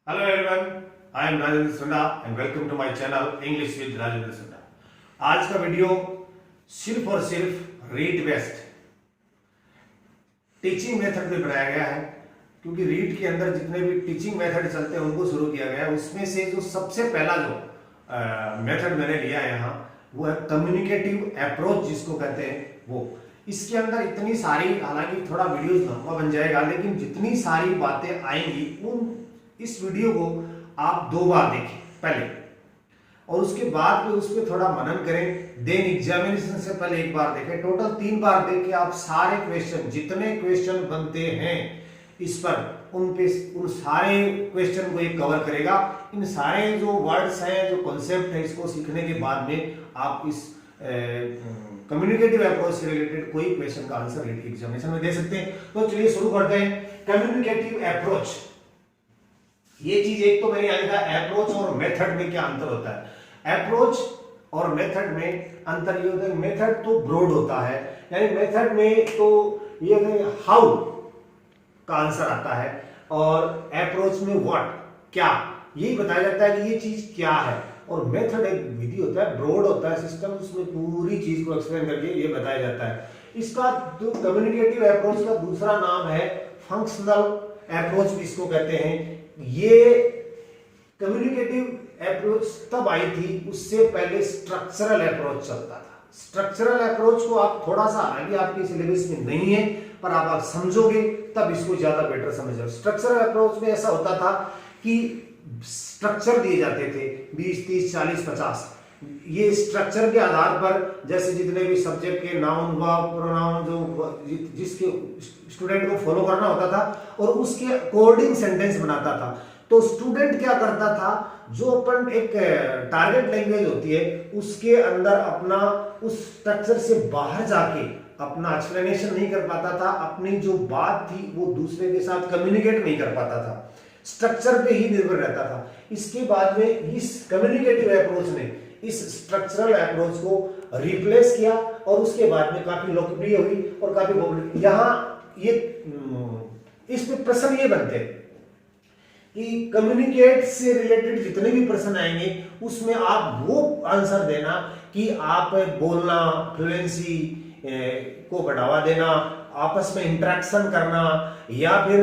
Hello everyone, I am Rajendra Sunda and welcome to my channel English with Rajendra Sunda। आज का video सिर्फ और सिर्फ read based teaching method पे बनाया गया है, क्योंकि रीड के अंदर जितने भी टीचिंग मेथड चलते हैं उनको शुरू किया गया है। उसमें से जो सबसे पहला जो मेथड मैंने लिया है यहाँ, वो है कम्युनिकेटिव अप्रोच जिसको कहते हैं। वो इसके अंदर इतनी सारी, हालांकि थोड़ा वीडियो लंबा बन जाएगा, लेकिन जितनी सारी बातें आएंगी इस वीडियो को आप 2 बार देखें पहले, और उसके बाद उस पर थोड़ा मनन करें। देन एग्जामिनेशन से पहले 1 बार देखें। टोटल 3 बार देख के आप सारे क्वेश्चन, जितने क्वेश्चन बनते हैं इस पर, उन सारे क्वेश्चन को ये कवर करेगा। इन सारे जो वर्ड्स हैं, जो कॉन्सेप्ट है, इसको सीखने के बाद में आप इस कम्युनिकेटिव अप्रोच से रिलेटेड कोई क्वेश्चन का आंसर एग्जामिनेशन में दे सकते हैं। तो चलिए शुरू करते हैं। कम्युनिकेटिव अप्रोच, ये चीज एक तो मैंने लिखा अप्रोच और मेथड में क्या अंतर होता है। अप्रोच और मेथड में अंतर ये होता है, मेथड तो ब्रॉड होता है, यानी मेथड में तो ये हाउ का आंसर आता है, और अप्रोच में व्हाट, क्या, यही बताया जाता है कि ये चीज क्या है। और मेथड एक विधि होता है, ब्रॉड होता है सिस्टम, उसमें पूरी चीज को एक्सप्लेन करके ये बताया जाता है। इसका जो कम्युनिकेटिव अप्रोच का दूसरा नाम है फंक्शनल अप्रोच भी इसको कहते हैं। ये कम्युनिकेटिव अप्रोच तब आई थी, उससे पहले स्ट्रक्चरल अप्रोच चलता था। स्ट्रक्चरल अप्रोच को आप थोड़ा सा, हालांकि आपके सिलेबस में नहीं है, पर आप समझोगे तब इसको ज्यादा बेटर समझ जाओ। स्ट्रक्चरल अप्रोच में ऐसा होता था कि स्ट्रक्चर दिए जाते थे 20, 30, 40, 50। ये स्ट्रक्चर के आधार पर, जैसे जितने भी सब्जेक्ट के नाउन, वर्ब, प्रोनाउन, जो जिसके स्टूडेंट को फॉलो करना होता था, और उसके अकॉर्डिंग सेंटेंस बनाता था। तो स्टूडेंट क्या करता था, जो अपन एक टारगेट लैंग्वेज होती है उसके अंदर अपना, उस स्ट्रक्चर से बाहर जाके अपना एक्सप्लेनेशन नहीं कर पाता था, अपनी जो बात थी वो दूसरे के साथ कम्युनिकेट नहीं कर पाता था, स्ट्रक्चर पे ही निर्भर रहता था। इसके बाद में इस कम्युनिकेटिव अप्रोच ने इस स्ट्रक्चरल अप्रोच को रिप्लेस किया, और उसके बाद में काफी लोकप्रिय हुई और काफी पॉपुलर। यहां ये इस पे प्रश्न ये बनते हैं कि कम्युनिकेट से रिलेटेड जितने भी प्रश्न आएंगे उसमें आप वो आंसर देना कि आप बोलना, फ्लुएंसी को बढ़ावा देना, आपस में इंटरेक्शन करना, या फिर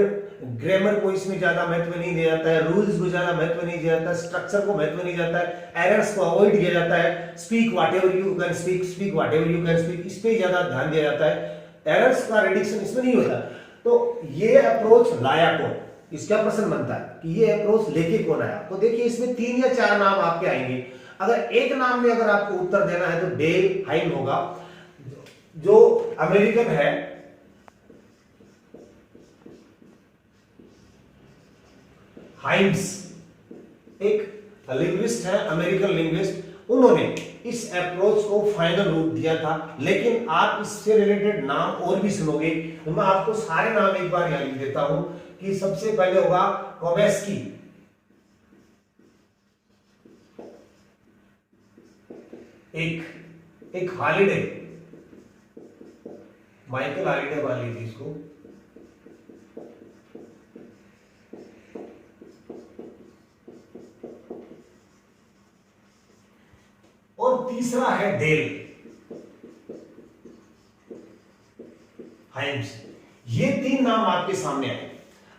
ग्रामर को इसमें ज्यादा महत्व नहीं दिया जाता है, रूल्स को ज्यादा महत्व नहीं दिया जाता है, स्ट्रक्चर को महत्व नहीं जाता है, एरर्स को अवॉइड किया जाता है, speak whatever you can speak, speak whatever you can speak, इस पे ज्यादा ध्यान दिया जाता है। एरर्स का रिडक्शन इसमें नहीं होता। तो ये अप्रोच लाया कौन, इसका प्रश्न बनता है कि ये अप्रोच लेके कौन आया। तो देखिए, इसमें 3 या 4 नाम आपके आएंगे। अगर एक नाम में अगर आपको उत्तर देना है तो डेल हाइन होगा, जो अमेरिकन है, हाइम्स एक लिंग्विस्ट है, अमेरिकन लिंग्विस्ट। उन्होंने इस अप्रोच को फाइनल रूप दिया था। लेकिन आप इससे रिलेटेड नाम और भी सुनोगे, तो मैं आपको सारे नाम एक बार यहाँ लिख देता हूं कि सबसे पहले होगा कोबेस्की, एक हॉलिडे, माइकल हॉलिडे वाली थी इसको, और तीसरा है डेल हाइम्स। ये 3 नाम आपके सामने आए।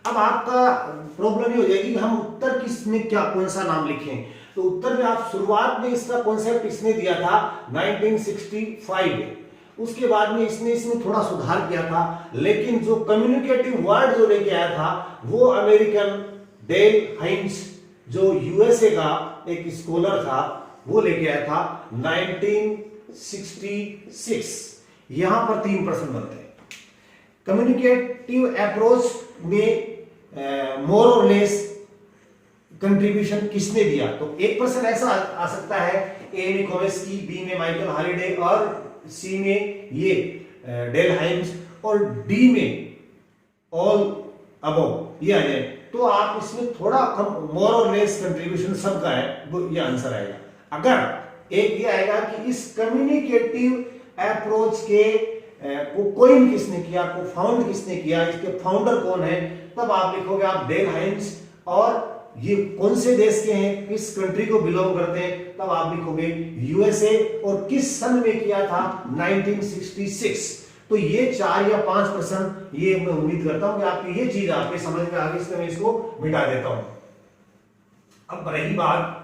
अब आपका प्रॉब्लम ये हो जाएगी, हम उत्तर किस में क्या, कौन सा नाम लिखें। तो उत्तर में आप शुरुआत में इसका कॉन्सेप्ट इसने दिया था 1965 में, उसके बाद में इसने इसमें थोड़ा सुधार किया था। लेकिन जो कम्युनिकेटिव वर्ड जो लेके आया था वो अमेरिकन डेल हाइम्स, जो यूएसए का एक स्कॉलर था, वो लेके आया था 1966। यहां पर 3 प्रश्न बनते हैं। कम्युनिकेटिव अप्रोच में मोर और लेस कंट्रीब्यूशन किसने दिया। तो एक प्रश्न ऐसा आ सकता है, ए में कोबेस्की, बी में माइकल हॉलिडे, और सी में ये डेल हाइम्स, और डी में ऑल अबव, ये आ जाए। तो आप इसमें थोड़ा कम, मोर और लेस कंट्रीब्यूशन सबका है, वो ये आंसर आएगा। अगर एक ये आएगा कि इस कम्युनिकेटिव अप्रोच के को कोइन किसने किया, को फाउंड किसने किया, इसके फाउंडर कौन है, तब आप लिखोगे आप डेल हाइम्स और ये कौन से देश के हैं, किस कंट्री को बिलोंग करते हैं, तब आप लिखोगे यूएसए, और किस सन में किया था 1966। तो ये 4 या 5% ये मैं उम्मीद करता हूं कि आपकी ये चीज आपके समझ में आ गई, इसलिए मैं इसको मिटा देता हूं। अब रही बात,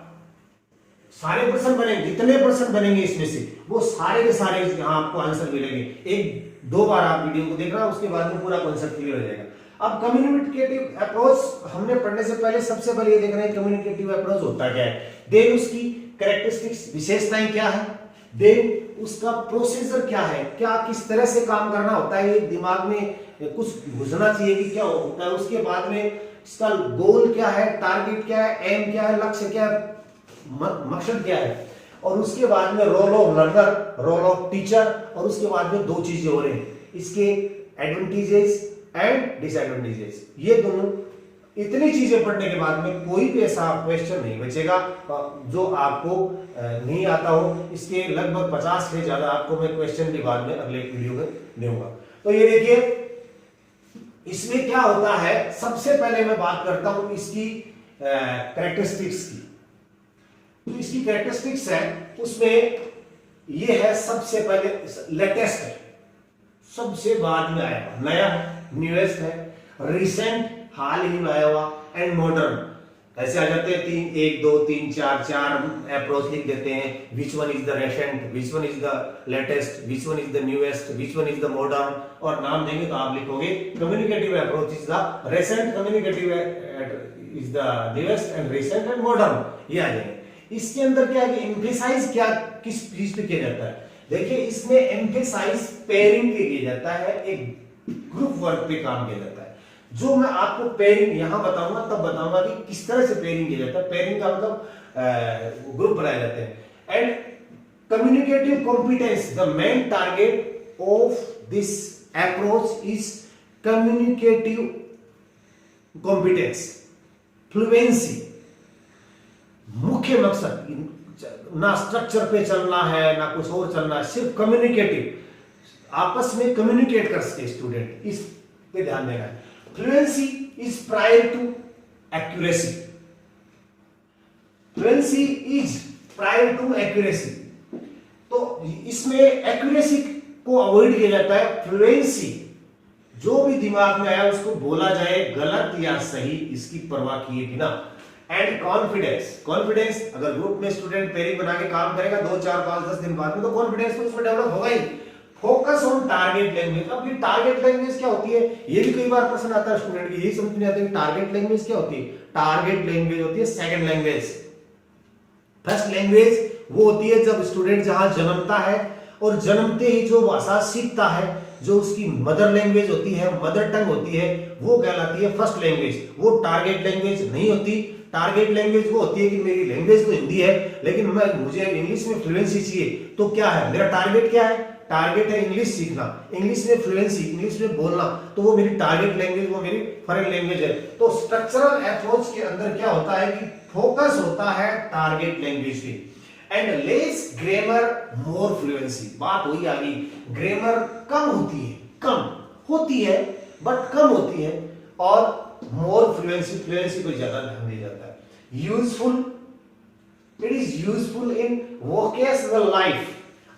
सारे प्रश्न बनेंगे, जितने प्रश्न बनेंगे इसमें से वो सारे के सारे यहाँ आपको आंसर मिलेंगे। 1-2 बार आप वीडियो को देख रहा, उसके बाद में पूरा कॉन्सेप्ट क्लियर हो जाएगा। अब कम्युनिकेटिव अप्रोच हमने पढ़ने से पहले सबसे पहले ये देख रहे हैं कम्युनिकेटिव अप्रोच होता क्या है, देन उसकी कैरेक्टरिस्टिक्स, विशेषताएं क्या है, देन उसका प्रोसीजर क्या है, क्या किस तरह से काम करना होता है, ये दिमाग में कुछ घुसना चाहिए कि क्या होता है। उसके बाद में इसका गोल क्या है, टारगेट क्या है, एम क्या है, लक्ष्य क्या है, मकसद क्या है, और उसके बाद में role of learner, role of teacher, और उसके बाद में 2 चीजें हो रही हैं, इसके एडवांटेजेस एंड डिसएडवांटेजेस। ये दोनों, इतनी चीजें पढ़ने के बाद में कोई भी ऐसा क्वेश्चन नहीं बचेगा जो आपको नहीं आता हो। इसके लगभग 50 से ज्यादा आपको मैं क्वेश्चन के बाद में अगले वीडियो में दूंगा। तो ये देखिए, इसमें क्या होता है, सबसे पहले मैं बात करता हूं इसकी कैरेक्टरिस्टिक्स की। तो इसकी कैरेक्टरिस्टिक्स है, उसमें ये है सबसे पहले लेटेस्ट है, सबसे बाद में आया, नया है, न्यूएस्ट है, रिसेंट हाल ही में आया हुआ, एंड मॉडर्न। ऐसे आ जाते हैं 3 1 2 3 4 अप्रोच लिख देते हैं, which one is the recent, which one is the latest, which one is the newest, which one is the modern, और नाम देंगे तो आप लिखोगे communicative approach is the recent, communicative is the newest and recent and modern, ये आ जाएंगे। इसके अंदर क्या है, एम्फेसाइज क्या किस चीज पे किया जाता है, देखिए इसमें एम्फेसाइज पेयरिंग पे किया जाता है, एक ग्रुप वर्क पे काम किया जाता है। जो मैं आपको पेयरिंग यहां बताऊंगा तब बताऊंगा कि किस तरह से पेयरिंग किया जाता है। पेयरिंग का मतलब ग्रुप बनाए जाते हैं। And communicative competence, the main target of this approach is communicative competence, fluency. मुख्य मकसद ना स्ट्रक्चर पे चलना है ना कुछ और चलना है, सिर्फ कम्युनिकेटिव, आपस में कम्युनिकेट कर सके स्टूडेंट, इस पे ध्यान देना है। Fluency is prior to accuracy, fluency is prior to accuracy. तो इसमें एक्यूरेसी को अवॉइड किया जाता है। फ्लुएंसी जो भी दिमाग में आया उसको बोला जाए, गलत या सही इसकी परवाह किए बिना। एंड कॉन्फिडेंस, कॉन्फिडेंस अगर ग्रुप में स्टूडेंट पेयरिंग बना के काम करेगा 2 4 5 10 दिन बाद में, तो कॉन्फिडेंस तो उसमें डेवलप होगा ही। Focus on target language. अब ये टारगेट लैंग्वेज क्या होती है, ये भी कई बार प्रश्न आता है स्टूडेंट की, यही समझ नहीं आता कि टारगेट लैंग्वेज क्या होती है। टारगेट लैंग्वेज होती है सेकंड लैंग्वेज। फर्स्ट लैंग्वेज वो होती है जब स्टूडेंट जहां जन्मता है और जन्मते ही जो भाषा सीखता है, जो उसकी मदर लैंग्वेज होती है, मदर टंग होती है, वो कहलाती है फर्स्ट लैंग्वेज। वो टारगेट लैंग्वेज नहीं होती। टारगेट लैंग्वेज वो होती है कि मेरी लैंग्वेज तो हिंदी है लेकिन मुझे इंग्लिश में फ्लुएंसी चाहिए। तो क्या है मेरा टारगेट, क्या है टारगेट है इंग्लिश सीखना, इंग्लिश में फ्लुएंसी, इंग्लिश में बोलना, तो वो मेरी टारगेट लैंग्वेज, वो मेरी फॉरेन लैंग्वेज है। तो स्ट्रक्चरल अप्रोच के अंदर क्या होता है कि फोकस होता है टारगेट लैंग्वेज पे। And less grammar more fluency, बात वही आ गई, ग्रामर कम होती है, कम होती है बट कम होती है, और मोर फ्लुएंसी, फ्लुएंसी को ज्यादा ध्यान दिया जाता है। Useful, it is useful in vocational life,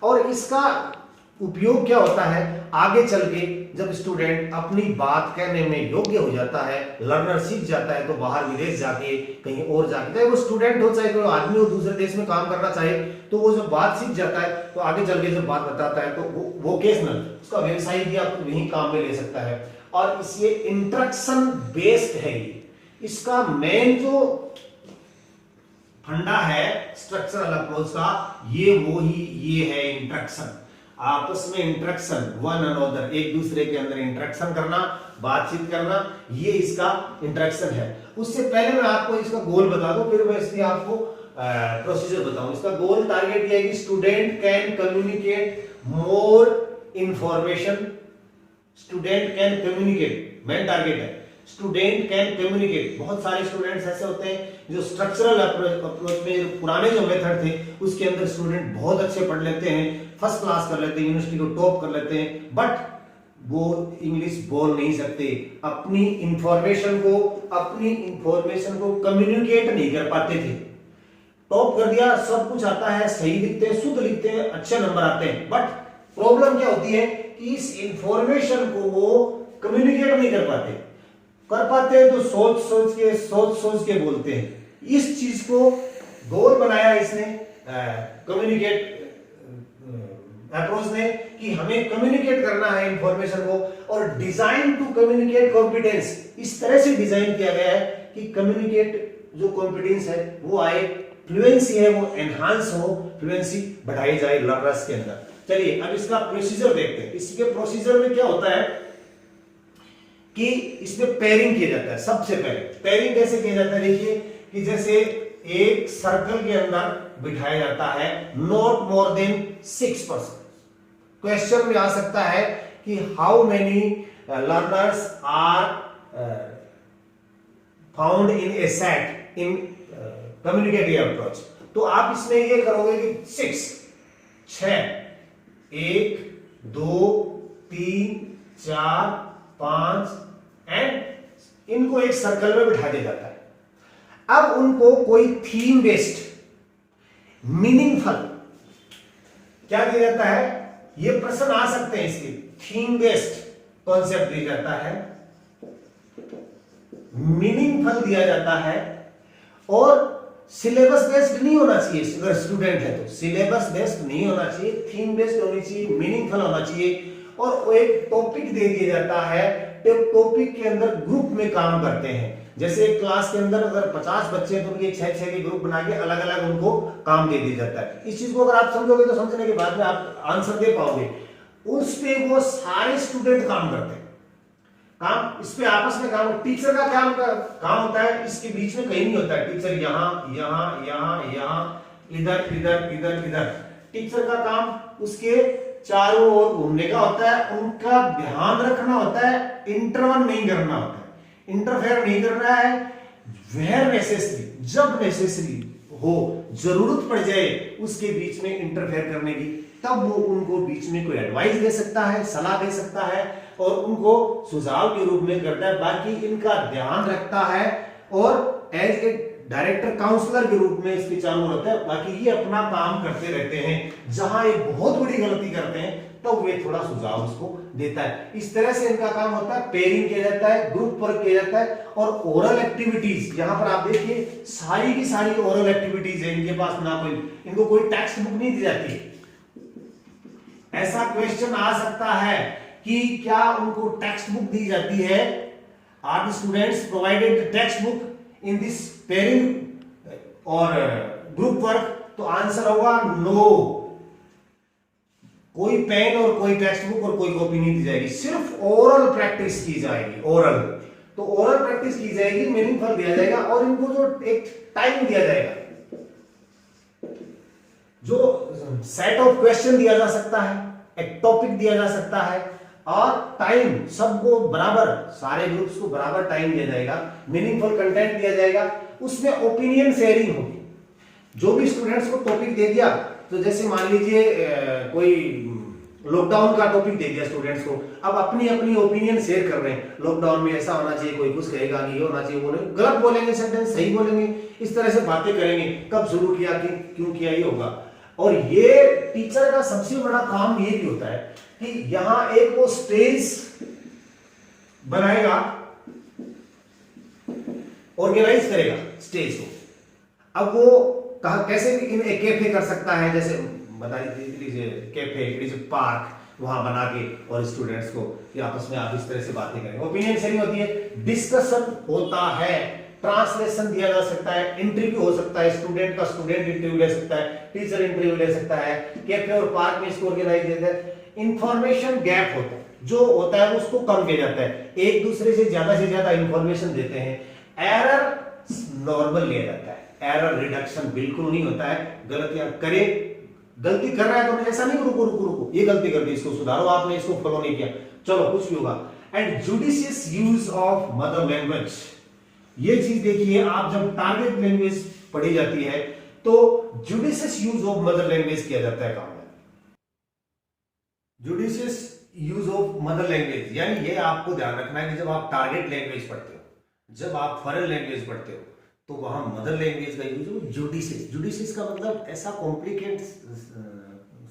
और इसका उपयोग क्या होता है आगे चल के, जब स्टूडेंट अपनी बात कहने में योग्य हो जाता है, लर्नर सीख जाता है, तो बाहर विदेश जाके कहीं और जाके, चाहे वो स्टूडेंट हो चाहे कोई आदमी हो दूसरे देश में काम करना चाहे, तो वो जब बात सीख जाता है तो आगे चल के जब बात बताता है तो वो वोकेशनल, उसका व्यवसाय भी आप वहीं काम में ले सकता है। और इसे इंटरेक्शन बेस्ड है, इसका मेन जो फंडा है स्ट्रक्चरल अप्रोच का, ये है इंटरेक्शन, आपस में इंटरेक्शन, वन अनदर, एक दूसरे के अंदर इंटरेक्शन करना, बातचीत करना, ये इसका इंटरेक्शन है। उससे पहले मैं आपको इसका गोल बता दूं, फिर मैं इसलिए आपको प्रोसीजर बताऊं। इसका गोल टारगेट ये है कि student can communicate more information, student can communicate, main target है स्टूडेंट कैन कम्युनिकेट। बहुत सारे स्टूडेंट्स ऐसे होते हैं जो स्ट्रक्चरल अप्रोच में पुराने जो मेथड थे उसके अंदर स्टूडेंट बहुत अच्छे पढ़ लेते हैं, फर्स्ट क्लास कर लेते हैं, यूनिवर्सिटी को टॉप कर लेते हैं, बट वो इंग्लिश बोल नहीं सकते, अपनी इंफॉर्मेशन को कम्युनिकेट नहीं कर पाते थे। टॉप कर दिया, सब कुछ आता है, सही लिखते हैं, शुद्ध लिखते हैं, अच्छे नंबर आते हैं, बट प्रॉब्लम क्या होती है कि इस इंफॉर्मेशन को वो कम्युनिकेट नहीं कर पाते हैं तो सोच के बोलते हैं। इस चीज को गोल बनाया इसने कम्युनिकेट अप्रोच ने कि हमें कम्युनिकेट करना है इंफॉर्मेशन को, और डिजाइन टू कम्युनिकेट कॉम्पिटेंस इस तरह से डिजाइन किया गया है कि कम्युनिकेट जो कॉम्पिटेंस है वो आए, फ्लुएंसी है वो एनहांस हो, फ्लुएंसी बढ़ाई जाए लर्नर्स के अंदर। चलिए अब इसका प्रोसीजर देखते हैं। इसके प्रोसीजर में क्या होता है कि इसमें पेयरिंग किया जाता है। सबसे पहले पेयरिंग कैसे किया जाता है, देखिए कि जैसे एक सर्कल के अंदर बिठाया जाता है not more than 6 person. Question में आ सकता है कि how many learners are found in a set in communicative approach, तो आप इसमें ये करोगे कि 6 1 2 3 4 5 एंड इनको एक सर्कल में बिठा दिया जाता है। अब उनको कोई थीम बेस्ड मीनिंगफुल क्या दिया जाता है, ये प्रश्न आ सकते हैं, इसके थीम बेस्ड कॉन्सेप्ट दिया जाता है, मीनिंगफुल दिया जाता है, और सिलेबस बेस्ड नहीं होना चाहिए। अगर स्टूडेंट है तो सिलेबस बेस्ड नहीं होना चाहिए, थीम बेस्ड होनी चाहिए, मीनिंगफुल होना चाहिए, और एक टॉपिक दे दिया जाता है। टॉपिक के अंदर ग्रुप में काम करते हैं। जैसे एक क्लास के अंदर अगर 50 बच्चे हैं तो उनके 6 के ग्रुप बना के अलग अलग उनको काम दे दिया जाता है। इस चीज को अगर आप समझोगे तो समझने के बाद में आप आंसर दे पाओगे। उस पे वो सारे स्टूडेंट काम करते हैं, काम इस पे आपस में काम। टीचर का काम होता है इसके बीच में कहीं नहीं होता है। टीचर यहाँ यहाँ यहाँ यहाँ इधर इधर इधर इधर, टीचर का काम उसके चारों ओर घूमने का होता है, उनका ध्यान रखना होता है, इंटरवन नहीं करना होता है, इंटरफेयर नहीं करना है। वेयर नेसेसरी, जब नेसेसरी हो, जरूरत पड़ जाए उसके बीच में इंटरफेयर करने की, तब वो उनको बीच में कोई एडवाइस दे सकता है, सलाह दे सकता है और उनको सुझाव के रूप में करता है। बाकी इनका ध्यान रखता है और एज ए डायरेक्टर काउंसलर के रूप में इसके चालू रहता है। बाकी ये अपना काम करते रहते हैं। जहां ये बहुत बड़ी गलती करते हैं तो वे थोड़ा सुझाव उसको देता है। इस तरह से इनका काम होता है। पेयरिंग किया जाता है, ग्रुप वर्क किया जाता है, और ओरल एक्टिविटीज यहां पर आप देखिए सारी की सारी ओरल एक्टिविटीज है इनके पास। ना कोई इनको कोई टेक्स्ट बुक नहीं दी जाती। ऐसा क्वेश्चन आ सकता है कि क्या उनको टेक्स्ट बुक दी जाती है? Are the students provided text book in this pairing और ग्रुप वर्क? तो आंसर होगा नो। कोई पेन और कोई टेक्स्ट बुक और कोई कॉपी नहीं दी जाएगी, सिर्फ ओरल प्रैक्टिस की जाएगी। ओरल तो ओरल प्रैक्टिस की जाएगी, मीनिंगफुल दिया जाएगा, और इनको जो एक टाइम दिया जाएगा, जो सेट ऑफ क्वेश्चन दिया जा सकता है, एक टॉपिक दिया जा सकता है, और टाइम सबको बराबर, सारे ग्रुप्स को बराबर टाइम दिया जाएगा, मीनिंगफुल कंटेंट दिया जाएगा, उसमें ओपिनियन शेयरिंग होगी। जो भी स्टूडेंट्स को टॉपिक दे दिया, तो जैसे मान लीजिए कोई लॉकडाउन का टॉपिक दे दिया स्टूडेंट्स को, अब अपनी अपनी ओपिनियन शेयर कर रहे हैं। लॉकडाउन में ऐसा होना चाहिए, कोई कुछ कहेगा कि ये होना चाहिए, वो नहीं, गलत बोलेंगे सेंटेंस, सही बोलेंगे, इस तरह से बातें करेंगे, कब शुरू किया, कि क्यों किया, ये होगा। और ये टीचर का सबसे बड़ा काम ये भी होता है कि यहां एक वो स्टेज बनाएगा, ऑर्गेनाइज करेगा स्टेज को। अब वो कैसे भी इन कैफे कर सकता है, जैसे बता दीजिए कैफे, इट इज पार्क, वहां बना के और स्टूडेंट्स को आपस में आप इस तरह से बातें करेंगे। ओपिनियन शेयरिंग होती है, डिस्कशन होता है, ट्रांसलेशन दिया जा सकता है, इंटरव्यू हो सकता है, स्टूडेंट का स्टूडेंट इंटरव्यू ले सकता है, टीचर इंटरव्यू ले सकता है। कैफे और पार्क में इसको ऑर्गेनाइज किया जाता है। इंफॉर्मेशन गैप होता है, जो होता है उसको कम किया जाता है, एक दूसरे से ज्यादा इंफॉर्मेशन देते हैं। एरर नॉर्मल लिया जाता है, एरर रिडक्शन बिल्कुल नहीं होता है। गलतियां करे, गलती कर रहा है तो ऐसा नहीं रुको ये गलती कर दी, इसको सुधारो, आपने इसको फॉलो नहीं किया, चलो कुछ भी होगा। And judicious use of mother language, ये चीज देखिए, आप जब टारगेट लैंग्वेज पढ़ी जाती है तो judicious use of mother language किया जाता है काम में। Judicious use of mother language, यानी ये आपको ध्यान रखना है कि जब आप टारगेट लैंग्वेज पढ़ते हो, जब आप फॉरेन लैंग्वेज पढ़ते हो, तो वहां मदर लैंग्वेज का यूज हो जुडिसिस। जुडिसिस का मतलब ऐसा कॉम्प्लिकेट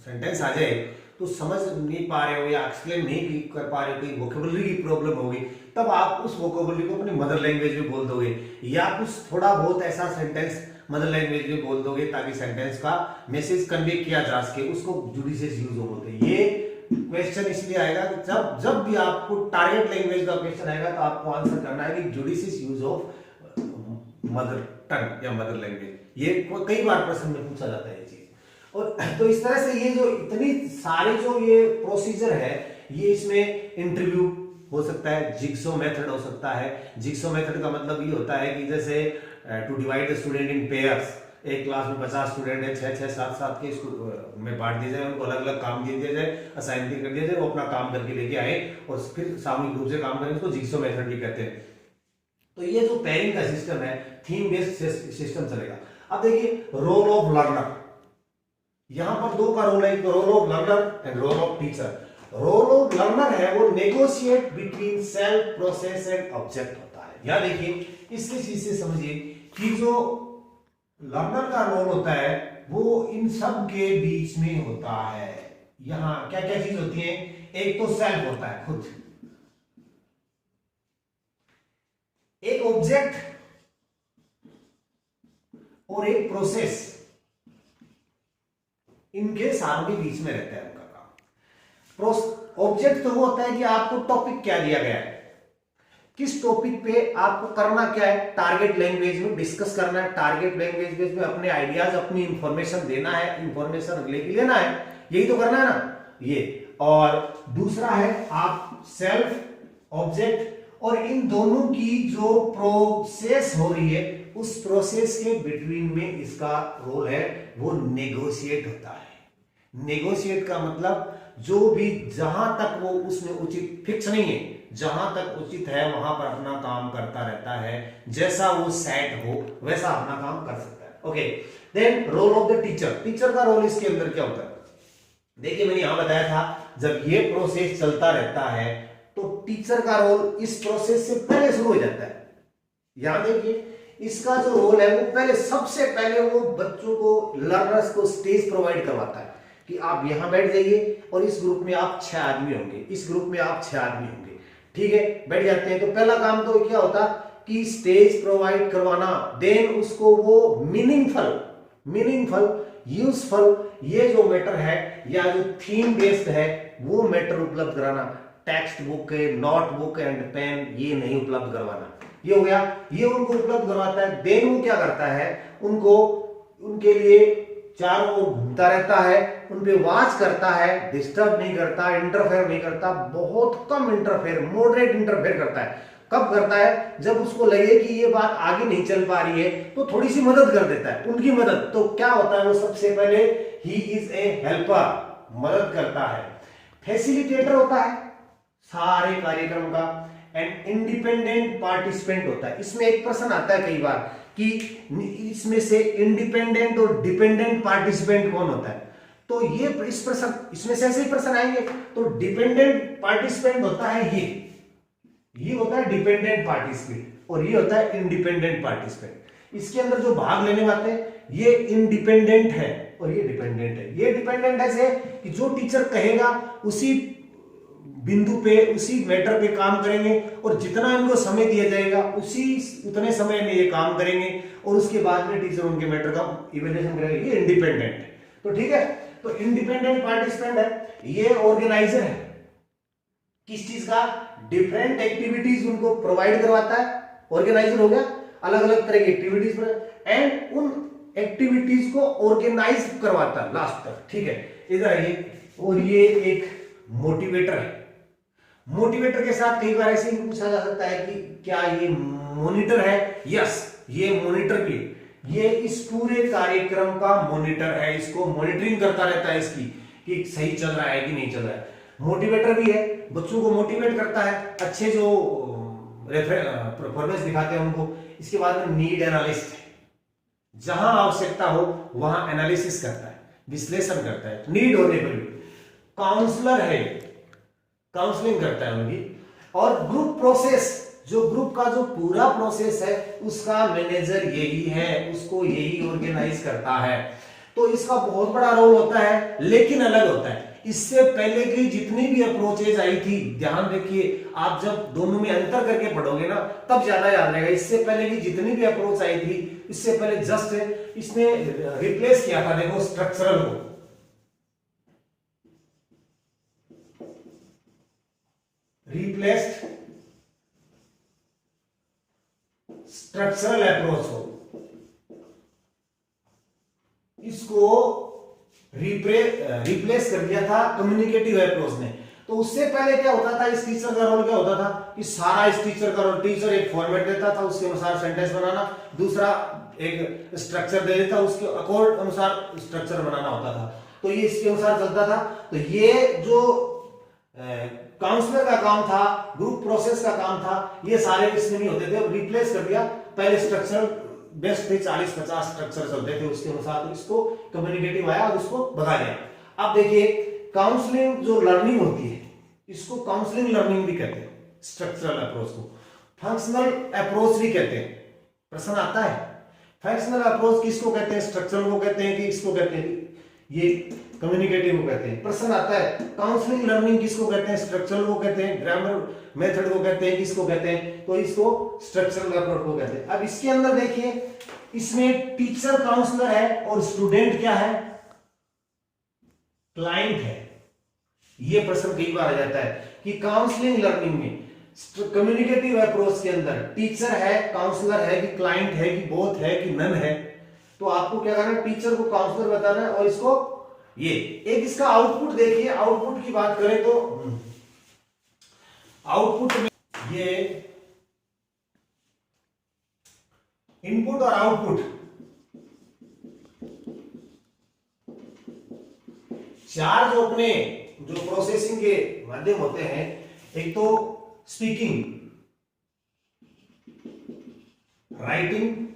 सेंटेंस आ जाए तो समझ नहीं पा रहे हो या एक्सप्लेन नहीं कर पा रहे हो, कोई वोकेबुलरी की प्रॉब्लम होगी, तब आप उस वोकेबुलरी को अपनी मदर लैंग्वेज में बोल दोगे, या कुछ थोड़ा बहुत ऐसा सेंटेंस मदर लैंग्वेज में बोल दोगे ताकि सेंटेंस का मैसेज कन्वे किया जा सके, उसको जुडिशियस यूज बोलते हैं। ये क्वेश्चन इसलिए आएगा कि जब जब भी आपको टारगेट लैंग्वेज का क्वेश्चन आएगा तो आपको आंसर करना है कि judicious use of mother tongue या मदर लैंग्वेज। ये कई बार प्रश्न में पूछा जाता है ये चीज। और तो इस तरह से ये जो इतनी सारे जो ये प्रोसीजर है, ये इसमें इंटरव्यू हो सकता है, जिग्सो मेथड हो सकता है। जिग्सो मेथड का मतलब ये होता है कि जैसे to divide the student in pairs, एक क्लास में 50 स्टूडेंट है, 6 6 7 7 के में बांट दिया जाए, उनको अलग अलग काम दे दिया जाए, असाइन भी कर दिया जाए, वो अपना काम करके लेके आए और फिर सामूहिक रूप से काम करें, उसको जिग्सो मेथड भी कहते हैं। तो ये जो पेयरिंग का सिस्टम है, थीम बेस्ड सिस्टम चलेगा। अब देखिए रोल ऑफ लर्नर, यहां पर दो का रोल है, एक role of learner and role of teacher. Role of learner है वो negotiate between self, process and object होता है। यहां देखिए इसके चीज से समझिए कि जो लर्नर का रोल होता है वो इन सब के बीच में होता है। यहां क्या क्या चीज होती है, एक तो सेल्फ होता है खुद, एक ऑब्जेक्ट और एक प्रोसेस, इनके सारों के बीच में रहता है उनका काम। ऑब्जेक्ट तो वो होता है कि आपको टॉपिक क्या दिया गया है, किस टॉपिक पे आपको करना क्या है, टारगेट लैंग्वेज में डिस्कस करना है, टारगेट लैंग्वेज में अपने आइडियाज, अपनी इंफॉर्मेशन देना है, इंफॉर्मेशन अगले की लेना है, यही तो करना है ना ये। और दूसरा है आप सेल्फ, ऑब्जेक्ट, और इन दोनों की जो प्रोसेस हो रही है उस प्रोसेस के बिटवीन में इसका रोल है वो नेगोशिएट होता है। नेगोशिएट का मतलब जो भी जहां तक वो उसमें उचित फिक्स नहीं है, जहां तक उचित है वहां पर अपना काम करता रहता है, जैसा वो सेट हो वैसा अपना काम कर सकता है। Okay, then role of the teacher. Teacher का रोल इसके अंदर क्या होता है, देखिए मैंने यहां बताया था जब ये प्रोसेस चलता रहता है तो टीचर का रोल इस प्रोसेस से पहले शुरू हो जाता है। यहां देखिए इसका जो रोल है वो पहले, सबसे पहले वो बच्चों को, लर्नर्स को स्टेज प्रोवाइड करवाता है कि आप यहां बैठ जाइए और इस ग्रुप में आप 6 आदमी होंगे, इस ग्रुप में आप 6 आदमी होंगे, ठीक है, बैठ जाते हैं। तो पहला काम तो क्या होता कि स्टेज प्रोवाइड करवाना, देन उसको वो मीनिंगफुल यूजफुल ये जो मैटर है या जो थीम बेस्ड है वो मैटर उपलब्ध कराना। Text book, notebook and pen ये नहीं उपलब्ध करवाना। ये हो गया, ये उनको उपलब्ध करवाता है। देन वो क्या करता है, उनको उनके लिए चारों ओर घूमता रहता है, उन पे वॉच करता है, डिस्टर्ब नहीं करता, इंटरफेयर नहीं करता, बहुत कम इंटरफेयर, मॉडरेट इंटरफेयर करता है। कब करता है, जब उसको लगे कि ये बात आगे नहीं चल पा रही है तो थोड़ी सी मदद कर देता है, उनकी मदद। तो क्या होता है वो सबसे पहले ही इज ए हेल्पर, मदद करता है। फैसिलिटेटर होता है सारे कार्यक्रम का, एंड इंडिपेंडेंट पार्टिसिपेंट होता है। इसमें एक प्रश्न आता है कई बार कि इसमें से इंडिपेंडेंट और डिपेंडेंट पार्टिसिपेंट कौन होता है, तो ये इस प्रश्न, इसमें से ऐसे ही प्रश्न आएंगे। तो डिपेंडेंट पार्टिसिपेंट होता है ये होता है डिपेंडेंट पार्टिसिपेंट, और ये होता है इंडिपेंडेंट पार्टिसिपेंट। इसके अंदर जो भाग लेने वाले हैं ये इंडिपेंडेंट है और ये डिपेंडेंट है। ये डिपेंडेंट ऐसे कि जो टीचर कहेगा उसी बिंदु पे, उसी मैटर पे काम करेंगे, और जितना इनको समय दिया जाएगा उतने समय में ये काम करेंगे, और उसके बाद में टीचर उनके मैटर का इवैल्यूएशन करेगा। ये इंडिपेंडेंट है। तो ठीक है, तो इंडिपेंडेंट पार्टिसिपेंट है, ये ऑर्गेनाइजर है किस चीज का, डिफरेंट एक्टिविटीज उनको प्रोवाइड करवाता है। ऑर्गेनाइजर हो गया, अलग अलग तरह की एक्टिविटीज एंड उन एक्टिविटीज को ऑर्गेनाइज करवाता है लास्ट तक, ठीक है, इधर आइए। और ये एक मोटिवेटर है। मोटिवेटर के साथ कई बार ऐसे ही पूछा जा सकता है कि क्या ये मॉनिटर है, यस ये मॉनिटर भी, ये इस पूरे कार्यक्रम का मॉनिटर है, इसको मॉनिटरिंग करता रहता है इसकी कि सही चल रहा है कि नहीं चल रहा है। मोटिवेटर भी है, बच्चों को मोटिवेट करता है, अच्छे जो परफॉर्मेंस दिखाते हैं उनको। इसके बाद में नीड एनालिस्ट है, जहां आवश्यकता हो वहां एनालिसिस करता है, विश्लेषण करता है नीड होने पर भी। काउंसलर है, काउंसलिंग करता है उनकी। और ग्रुप प्रोसेस, जो ग्रुप का जो पूरा प्रोसेस है उसका मैनेजर यही है, उसको यही ऑर्गेनाइज करता है। तो इसका बहुत बड़ा रोल होता है, लेकिन अलग होता है। इससे पहले की जितनी भी अप्रोचेज आई थी, ध्यान रखिए, आप जब दोनों में अंतर करके पढ़ोगे ना तब ज्यादा याद रहेगा। इससे पहले की जितनी भी अप्रोच आई थी, इससे पहले जस्ट इसने रिप्लेस किया था, देखो, स्ट्रक्चरल को। रिप्लेस्ड स्ट्रक्चरल अप्रोच हो, इसको रिप्लेस कर दिया था कम्युनिकेटिव अप्रोच ने। तो उससे पहले क्या होता था, इस टीचर का रोल क्या होता था कि सारा इस टीचर का रोल, टीचर एक फॉर्मेट देता था, उसके अनुसार सेंटेंस बनाना, दूसरा एक स्ट्रक्चर दे देता, उसके अकॉर्ड अनुसार स्ट्रक्चर बनाना होता था। तो ये इसके अनुसार चलता था। तो ये जो काउंसलर का काम था, ग्रुप प्रोसेस का काम था, ये सारे इसमें नहीं होते थे। अब रिप्लेस कर दिया। पहले स्ट्रक्चर बेस्ट थे, 40-50 स्ट्रक्चर चलते थे, उसके अनुसार तो इसको कम्युनिकेटिव आया और उसको भगा दिया। अब देखिए, काउंसलिंग जो लर्निंग होती है, इसको काउंसलिंग लर्निंग भी कहते हैं, स्ट्रक्चरल अप्रोच को फंक्शनल अप्रोच भी कहते हैं। प्रश्न आता है, फंक्शनल अप्रोच किसको कहते हैं, स्ट्रक्चरल को कहते हैं कि इसको कहते हैं, ये कम्युनिकेटिव को कहते हैं। प्रश्न आता है, काउंसलिंग लर्निंग किसको कहते हैं, स्ट्रक्चरल को कहते हैं, ग्रामर मेथड को कहते हैं, किसको कहते हैं, तो इसको स्ट्रक्चरल अप्रोच को कहते हैं। अब इसके अंदर देखिए, इसमें टीचर काउंसलर है और स्टूडेंट क्या है, क्लाइंट है। ये प्रश्न कई बार आ जाता है कि काउंसलिंग लर्निंग में कम्युनिकेटिव अप्रोच के अंदर टीचर है, काउंसलर है कि क्लाइंट है कि बोथ है कि नन है। तो आपको क्या करना है, टीचर को काउंसलर बताना है और इसको ये एक इसका आउटपुट देखिए। आउटपुट की बात करें तो आउटपुट में ये इनपुट और आउटपुट, चार जो अपने जो प्रोसेसिंग के माध्यम होते हैं, एक तो स्पीकिंग, राइटिंग,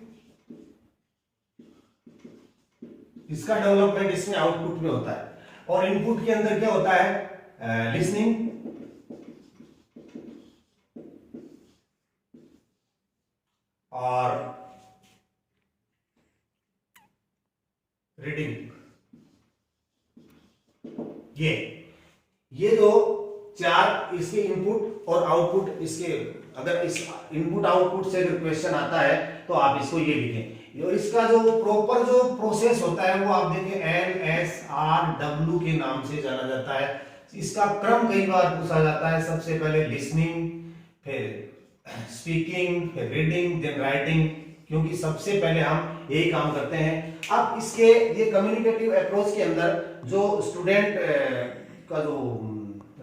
इसका डेवलपमेंट इसमें आउटपुट में होता है। और इनपुट के अंदर क्या होता है, लिसनिंग, और रीडिंग। ये जो चार इसके इनपुट और आउटपुट, इसके अगर इस इनपुट आउटपुट से अगर क्वेश्चन आता है तो आप इसको ये लिखें। और इसका जो प्रॉपर जो प्रोसेस होता है वो आप देखिए LSRW के नाम से जाना जाता है। इसका क्रम कई बार पूछा जाता है, सबसे पहले लिसनिंग, फिर स्पीकिंग, फिर रीडिंग, देन राइटिंग, क्योंकि सबसे पहले हम यही काम करते हैं। अब इसके ये कम्युनिकेटिव अप्रोच के अंदर जो स्टूडेंट का जो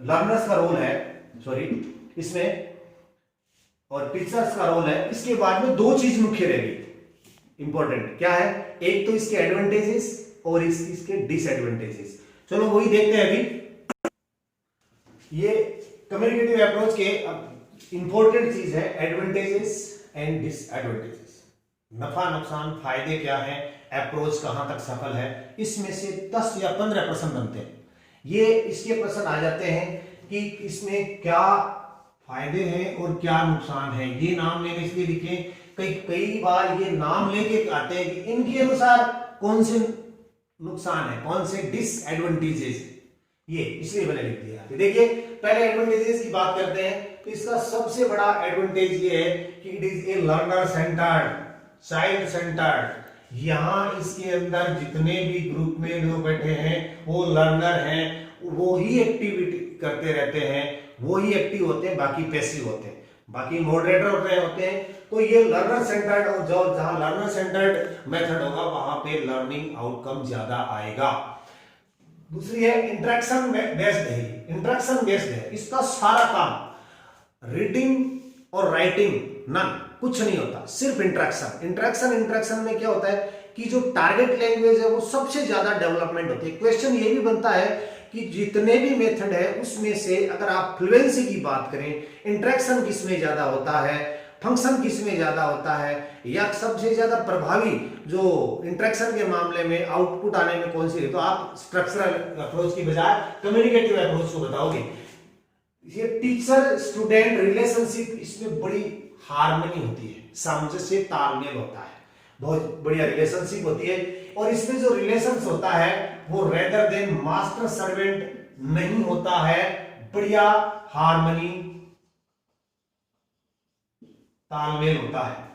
लर्नर्स का रोल है, सॉरी, इसमें और टीचर्स का रोल है, इसके बाद में दो चीज मुख्य रहेगी, इंपॉर्टेंट। क्या है, एक तो इसके एडवांटेजेस और इसके डिसएडवांटेजेस। चलो वही देखते हैं अभी। ये कम्युनिकेटिव अप्रोच के इंपॉर्टेंट चीज है एडवांटेजेस एंड डिसएडवांटेजेस। नफा नुकसान, फायदे क्या है, अप्रोच कहां तक सफल है, इसमें से 10 या 15 प्रश्न बनते हैं। ये इसके प्रश्न आ जाते हैं कि इसमें क्या फायदे हैं और क्या नुकसान है। ये नाम मैंने इसलिए लिखे, कई बार ये नाम लेके आते हैं कि इनके अनुसार कौन से नुकसान है, कौन से डिसएडवांटेजेस, ये इसलिए मैंने लिख दिया। तो देखिए, पहले एडवांटेजेस की बात करते हैं। तो इसका सबसे बड़ा एडवांटेज ये है कि it is a learner centred, child centred. यहां इसके अंदर जितने भी ग्रुप में लोग बैठे हैं वो लर्नर हैं, वो ही एक्टिविटी करते रहते हैं, वो ही एक्टिव होते हैं, बाकी पैसिव होते हैं, बाकी मॉडरेटर होते हैं। तो ये लर्नर सेंटर्ड, और जहां लर्नर सेंटर्ड मेथड होगा वहां पे लर्निंग आउटकम ज्यादा आएगा। दूसरी है इंटरेक्शन बेस्ड है, इंटरेक्शन बेस्ड है। इसका सारा काम रीडिंग और राइटिंग नन, कुछ नहीं होता, सिर्फ इंटरेक्शन। इंटरेक्शन में क्या होता है कि जो टारगेट लैंग्वेज है वो सबसे ज्यादा डेवलपमेंट होती है। क्वेश्चन ये भी बनता है कि जितने भी मेथड है उसमें से अगर आप फ्लुएंसी की बात करें, इंटरेक्शन किसमें ज्यादा होता है, फंक्शन किसमें ज्यादा होता है, या सबसे ज्यादा प्रभावी जो इंटरेक्शन के मामले में आउटपुट आने में कौन सी है, तो आप स्ट्रक्चरल अप्रोच की बजाय कम्युनिकेटिव अप्रोच को बताओगे। ये टीचर स्टूडेंट रिलेशनशिप, इसमें बड़ी हार्मनी होती है, सामंजस्य, तालमेल होता है, बहुत बढ़िया रिलेशनशिप होती है। और इसमें जो रिलेशंस होता है वो रेदर देन मास्टर सर्वेंट नहीं होता है, बढ़िया हार्मनी, तालमेल होता है।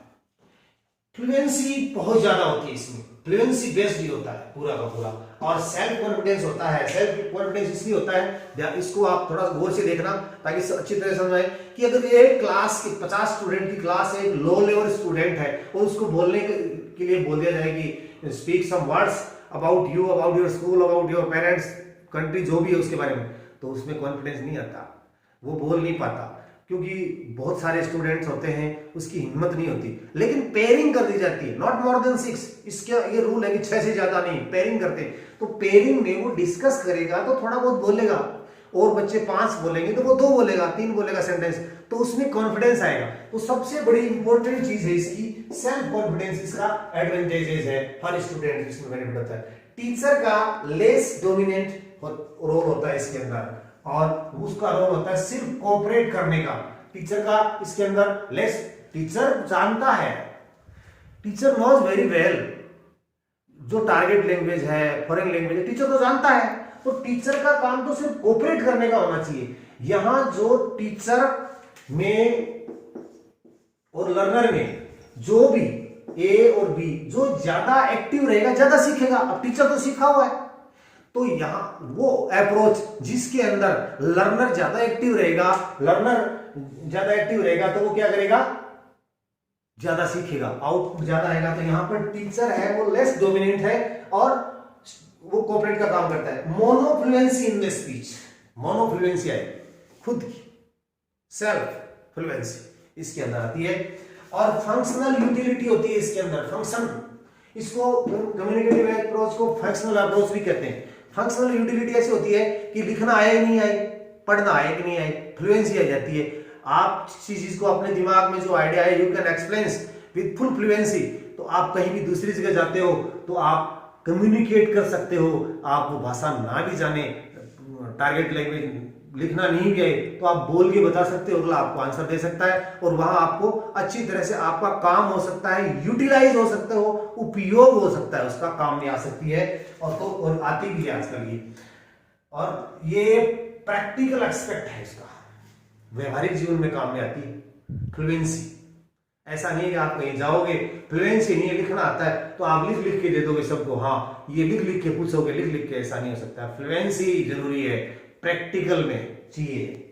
फ्लुएंसी बहुत ज्यादा होती है इसमें, फ्लुएंसी बेस्ड ही होता है पूरा का पूरा। और सेल्फ कॉन्फिडेंस होता है, सेल्फ कॉन्फिडेंस इसलिए होता है, इसको आप थोड़ा गौर से देखना ताकि अच्छी तरह समझ आए कि अगर एक क्लास की 50 स्टूडेंट की क्लास है, एक लो लेवल स्टूडेंट है और उसको बोलने के लिए बोल दिया जाए कि speak some words about you, about your school, about your parents, country, जो भी है उसके बारे में, तो उसमें कॉन्फिडेंस नहीं आता, वो बोल नहीं पाता, क्योंकि बहुत सारे स्टूडेंट्स होते हैं, उसकी हिम्मत नहीं होती। लेकिन पेयरिंग कर दी जाती है, नॉट मोर देन 6, इसका ये रूल है कि 6 से ज्यादा नहीं, पेयरिंग करते हैं। तो पेयरिंग में वो डिस्कस करेगा तो थोड़ा बहुत बोलेगा, और बच्चे 5 बोलेंगे तो वो 2 बोलेगा, 3 बोलेगा सेंटेंस, तो उसमें कॉन्फिडेंस आएगा। तो सबसे बड़ी इंपॉर्टेंट चीज है इसकी सेल्फ कॉन्फिडेंस, इसका एडवांटेजेस है, हर स्टूडेंट इसमें बेनिफिट होता है। टीचर का लेस डोमिनेंट रोल होता है इसके अंदर, और उसका रोल होता है सिर्फ कोऑपरेट करने का। टीचर का इसके अंदर लेस, टीचर जानता है, टीचर नोज वेरी वेल जो टारगेट लैंग्वेज है, फॉरेन लैंग्वेज है, टीचर तो जानता है। तो टीचर का काम तो सिर्फ कोऑपरेट करने का होना चाहिए। यहां जो टीचर में और लर्नर में जो भी ए और बी जो ज्यादा एक्टिव रहेगा ज्यादा सीखेगा। अब टीचर तो सीखा हुआ है, तो यहां वो अप्रोच जिसके अंदर लर्नर ज्यादा एक्टिव रहेगा, तो वो क्या करेगा, ज्यादा सीखेगा, आउटपुट ज्यादा आएगा। तो यहां पर टीचर है वो लेस डोमिनेंट है और वो कोऑपरेट का काम करता है। मोनोफ्लुएंसी इन द स्पीच, मोनोफ्लुएंसी है खुद की, सेल्फ फ्लुएंसी इसके अंदर आती है। और फंक्शनल यूटिलिटी होती है इसके अंदर, फंक्शन, इसको कम्युनिकेटिव अप्रोच को फंक्शनल अप्रोच भी कहते हैं। फंक्शनल यूटिलिटी ऐसी होती है कि लिखना आए या नहीं आए, पढ़ना आए कि नहीं आए, फ्लुएंसी आ जाती है। आप किसी चीज को अपने दिमाग में जो आइडिया है you can explain with full fluency. तो आप कहीं भी दूसरी जगह जाते हो तो आप कम्युनिकेट कर सकते हो, आप वो भाषा ना भी जाने, टारगेट लैंग्वेज लिखना नहीं भी आए, तो आप बोल के बता सकते हो, अगला आपको आंसर दे सकता है और वहां आपको अच्छी तरह से आपका काम हो सकता है, यूटिलाइज हो सकते हो, उपयोग हो सकता है, उसका काम में आ सकती है। और आती भी है आजकल ये। और ये प्रैक्टिकल एस्पेक्ट है इसका, व्यवहारिक जीवन में काम में आती है फ्लुएंसी। ऐसा नहीं है कि आप कहीं जाओगे फ्लुएंसी नहीं है, लिखना आता है तो आप लिख के दे दोगे सबको, हाँ ये लिख के पूछोगे, लिख के, ऐसा नहीं हो सकता। फ्लुएंसी जरूरी है, प्रैक्टिकल में चाहिए।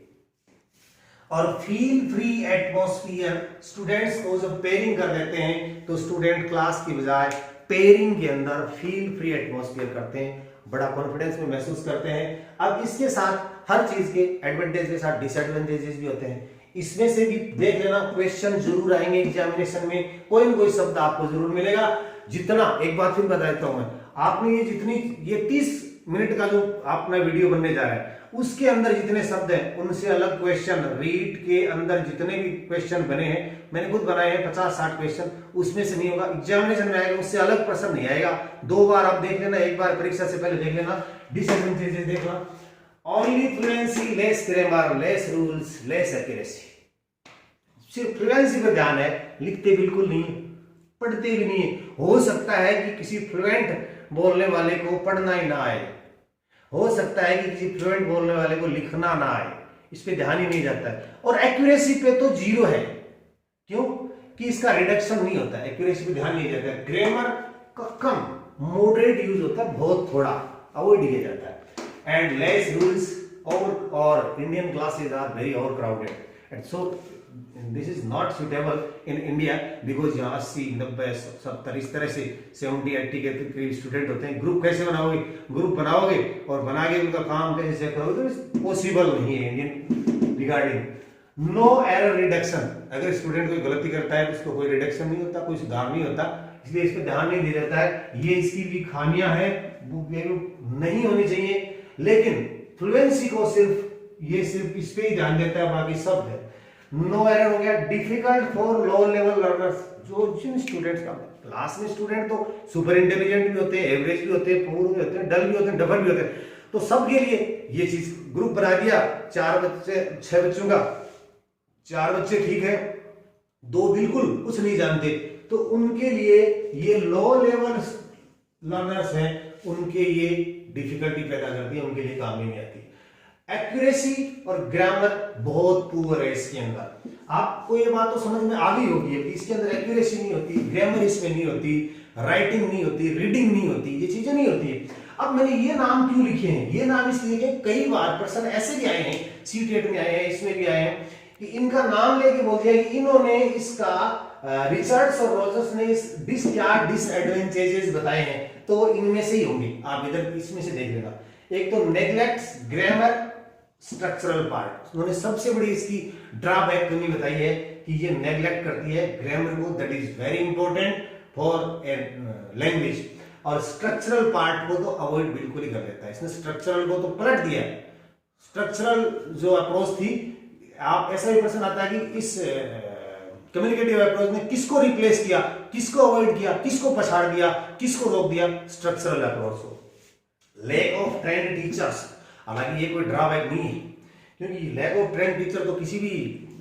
और फील फ्री एटमॉस्फियर, स्टूडेंट्स को जब पेयरिंग कर देते हैं तो स्टूडेंट क्लास की बजाय पेयरिंग के अंदर फील फ्री एटमॉस्फियर करते हैं, बड़ा कॉन्फिडेंस में महसूस करते हैं। अब इसके साथ हर चीज के एडवांटेज के साथ डिसएडवांटेजेस भी होते हैं। इसमें से भी देख लेना, क्वेश्चन जरूर आएंगे एग्जामिनेशन में, कोई ना कोई शब्द आपको जरूर मिलेगा। जितना, एक बात फिर बता देता हूं मैं, आपने ये 30 मिनट का जो अपना वीडियो बनने जा रहा है उसके अंदर जितने शब्द हैं उनसे अलग क्वेश्चन, रीड के अंदर जितने भी क्वेश्चन बने हैं, मैंने खुद बनाए हैं 50-60 क्वेश्चन, उसमें से नहीं होगा, एग्जामिनेशन में आएगा उससे अलग प्रश्न नहीं आएगा। 2 बार आप देख लेना, एक बार परीक्षा से पहले देख लेना। डिसएडवांटेजेस देखना, only fluency, less grammar, less rules, less accuracy. सिर्फ फ्लुएंसी पर ध्यान है, लिखते बिल्कुल नहीं, पढ़ते भी नहीं। हो सकता है कि किसी फ्लुएंट बोलने वाले को पढ़ना ही ना आए, हो सकता है कि किसी फ्लुएंट बोलने वाले को लिखना ना आए, इस पे ध्यान ही नहीं जाता है। और एक्यूरेसी पे तो 0 है, क्यों कि इसका रिडक्शन नहीं होता है, एक्यूरेसी पे ध्यान नहीं जाता है। ग्रामर का कम मॉडरेट यूज होता है, बहुत थोड़ा अवॉइड किया जाता है। एंड लेस रूल्स, और Indian classes are very over crowded and so this is not suitable in India, because यहाँ 80, 90, 70 इस तरह से 70-80 के करीब स्टूडेंट होते हैं। ग्रुप कैसे बनाओगे, ग्रुप बनाओगे और बना के उनका काम कैसे चेक करोगे, तो पॉसिबल नहीं है Indian regarding. No error reduction, अगर स्टूडेंट कोई गलती करता है तो उसको कोई रिडक्शन नहीं होता, कोई सुधार नहीं होता, इसलिए इस पर ध्यान नहीं दिया जाता है। ये इसकी भी खामियां हैं, नहीं होनी चाहिए। लेकिन फ्लुएंसी को सिर्फ इस पे ही ध्यान देता है, बाकी सब है। नो एरर हो गया। Difficult for low level learners, जो जिन स्टूडेंट्स का क्लास में स्टूडेंट तो सुपर इंटेलिजेंट भी होते हैं, एवरेज भी होते हैं, पूर भी होते हैं, डल भी होते हैं, डबल भी होते हैं, तो सबके लिए ये चीज ग्रुप बना दिया, 4 बच्चे 6 बच्चों का, 4 बच्चे ठीक है, 2 बिल्कुल कुछ नहीं जानते, तो उनके लिए ये लो लेवल लर्नर्स हैं, उनके ये डिफिकल्टी पैदा करती है, उनके लिए काम ही नहीं आती। एक्यूरेसी और ग्रामर बहुत पुअर है इसके अंदर। आपको ये बात तो समझ में आ गई होगी कि इसके अंदर एक्यूरेसी नहीं होती, ग्रामर इसमें नहीं होती, राइटिंग नहीं होती, रीडिंग नहीं होती, ये चीजें नहीं होती है। अब मैंने ये नाम क्यों लिखे हैं, ये नाम इसलिए लिखे, कई बार पर्सन ऐसे भी आए हैं, सीटेट में आए हैं, इसमें भी आए हैं, कि इनका नाम लेके बोल दिया कि इन्होंने इसका रिचर्ड्स और रोजर्स ने क्या डिसएडवांटेजेस बताए हैं, तो इनमें से ही होंगे, आप इधर इसमें से देख लेना। एक तो नेग्लेक्ट्स ग्रामर स्ट्रक्चरल पार्ट, उन्होंने सबसे बड़ी इसकी ड्रॉबैक कमी बताई है कि ये नेग्लेक्ट करती है ग्रामर को, that is very important for a language, और स्ट्रक्चरल पार्ट को तो अवॉइड बिल्कुल ही कर देता है। इसने स्ट्रक्चरल को तो पलट दिया है। स्ट्रक्चरल जो अप्रोच थी, आप ऐसा भी प्रश्न आता है कि इस कम्युनिकेटिव अप्रोच ने किसको रिप्लेस किया, किसको अवॉइड किया, किसको पछाड़ दिया, किसको रोक दिया, स्ट्रक्चरल अप्रोच को। लैक ऑफ ट्रेंड टीचर्स, हालांकि ये कोई ड्रॉबैक नहीं है, क्योंकि लैक ऑफ ट्रेंड टीचर तो किसी भी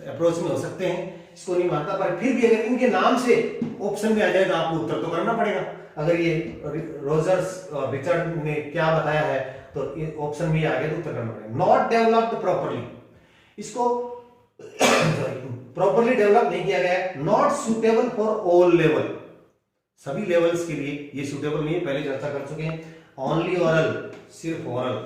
अप्रोच में हो सकते हैं, इसको नहीं मानता, पर फिर भी अगर इनके नाम से ऑप्शन में आ जाए तो आपको उत्तर तो करना पड़ेगा। अगर ये रोजर्स और रिचर्ड ने क्या बताया है तो ऑप्शन में आ गया तो उत्तर करना पड़ेगा। नॉट डेवलप्ड प्रॉपरली, इसको प्रॉपरली डेवलप नहीं किया गया है। Not suitable for all level, सभी लेवल्स के लिए ये सुटेबल नहीं है, पहले चर्चा कर चुके हैं। ओनली ओरल, सिर्फ ओरल।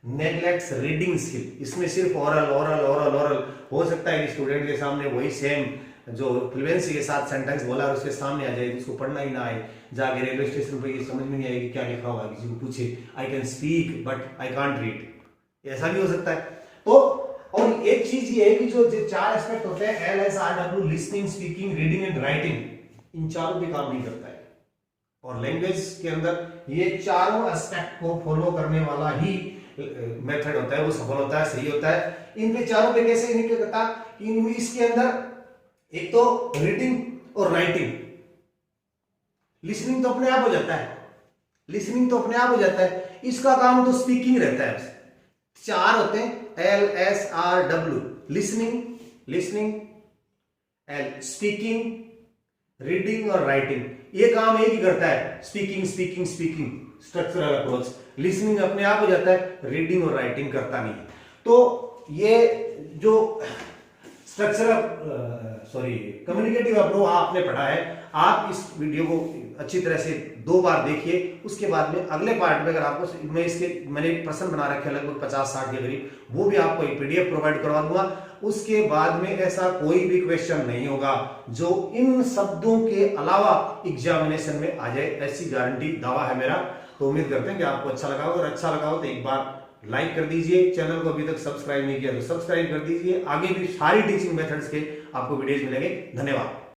नेग्लेक्ट्स रीडिंग स्किल, इसमें सिर्फ ओरल ओरल ओरल ओरल, हो सकता है कि स्टूडेंट के सामने वही सेम जो फ्लुएंसी के साथ सेंटेंस बोला और उसके सामने आ जाए, जिसको पढ़ना ही ना आए, जाके रेलवे स्टेशन पर ये समझ में नहीं आएगी क्या लिखा हुआ, किसी को पूछे I can speak but I can't read, ऐसा भी हो सकता है। तो और एक चीज ये है कि जो 4 एस्पेक्ट होते हैं, LSRW, listening, speaking, reading and writing, इन चारों पे काम नहीं करता है। और लैंग्वेज के अंदर ये चारों एस्पेक्ट को फॉलो करने वाला ही मेथड होता है, वो सफल होता है, सही होता है। इन पे चारों पे कैसे नहीं करता कि इनमें इसके अंदर एक तो रीडिंग और राइटिंग, लिसनिंग तो अपने आप हो जाता है, लिसनिंग तो अपने आप हो जाता है, इसका काम तो स्पीकिंग रहता है। 4 होते हैं LSRW, listening, listening, speaking, reading और राइटिंग, ये काम एक ही करता है, speaking speaking speaking, structural approach. Listening अपने आप हो जाता है, रीडिंग और राइटिंग करता नहीं। तो ये जो कम्युनिकेटिव अप्रोच आपने पढ़ा है, आप इस वीडियो को अच्छी तरह से 2 बार देखिए, उसके बाद में अगले पार्ट में अगर आपको मैंने प्रश्न बना रखे लगभग 50-60 के करीब, वो भी आपको एक PDF प्रोवाइड करवा दूंगा। उसके बाद में ऐसा कोई भी क्वेश्चन नहीं होगा जो इन शब्दों के अलावा एग्जामिनेशन में आ जाए, ऐसी गारंटी दावा है मेरा। तो उम्मीद करते हैं कि आपको अच्छा लगा हो, और अच्छा लगा हो तो एक बार लाइक कर दीजिए, चैनल को अभी तक सब्सक्राइब नहीं किया तो सब्सक्राइब कर दीजिए। आगे भी सारी टीचिंग मेथड्स के आपको वीडियोज मिलेंगे। धन्यवाद।